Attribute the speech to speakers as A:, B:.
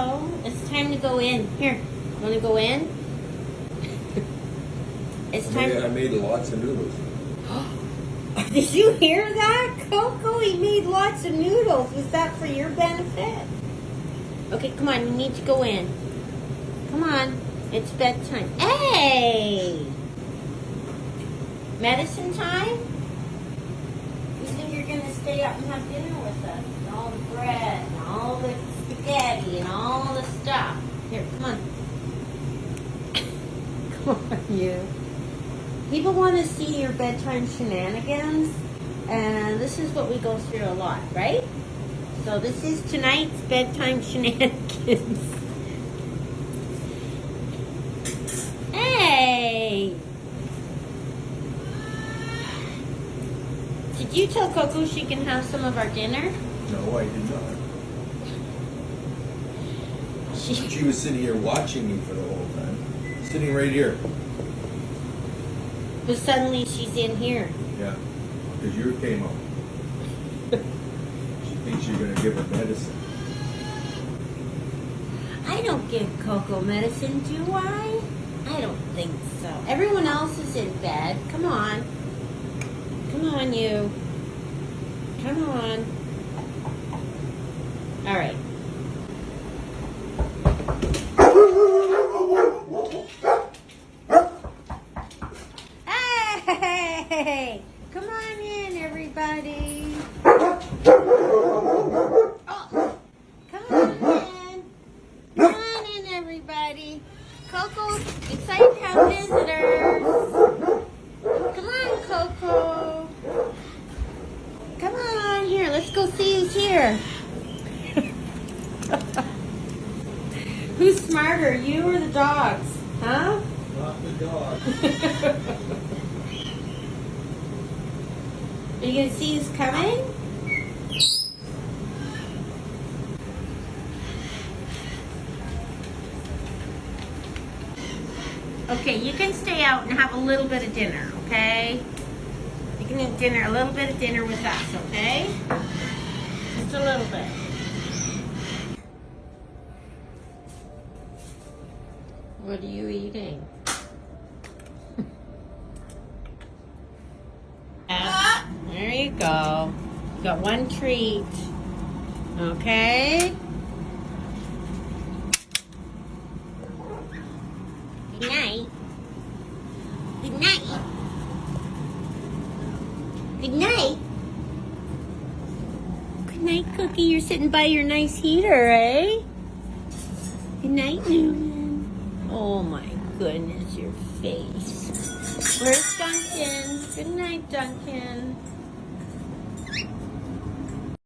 A: Coco. It's time to go in. Here, you want to go in? It's time.
B: I made lots of noodles.
A: Did you hear that, Coco? He made lots of noodles. Was that for your benefit? Okay, come on. We need to go in. Come on. It's bedtime. Hey! Medicine time? You think you're going to stay up and have dinner with us? And all the bread, and all the spaghetti, and all the stuff. Here, come on. Come on, you. People want to see your bedtime shenanigans, and this is what we go through a lot, right? So this is tonight's bedtime shenanigans. Hey! Did you tell Coco she can have some of our dinner?
B: No, I did not. She was sitting here watching me for the whole time. Sitting right here.
A: But suddenly she's in here.
B: Yeah, because you came up. She thinks you're going to give her medicine.
A: I don't give Coco medicine, do I? I don't think so. Everyone else is in bed. Come on. Come on, you. Come on. All right. Hey! Come on in, everybody. Oh, come on in. Come on in, everybody. Coco, excited to have visitors. Come on, Coco. Come on, here. Let's go see who's here. Who's smarter, you or the dogs? Huh?
B: Not the dog.
A: Are you going to see who's coming? Okay, you can stay out and have a little bit of dinner, okay? You can eat dinner, a little bit of dinner with us, okay? Just a little bit. What are you eating? There you go. You got one treat. Okay? Good night. Good night. Good night. Good night, Cookie. You're sitting by your nice heater, eh? Good night, Newman. Oh my goodness, your face. Where's Duncan? Good night, Duncan.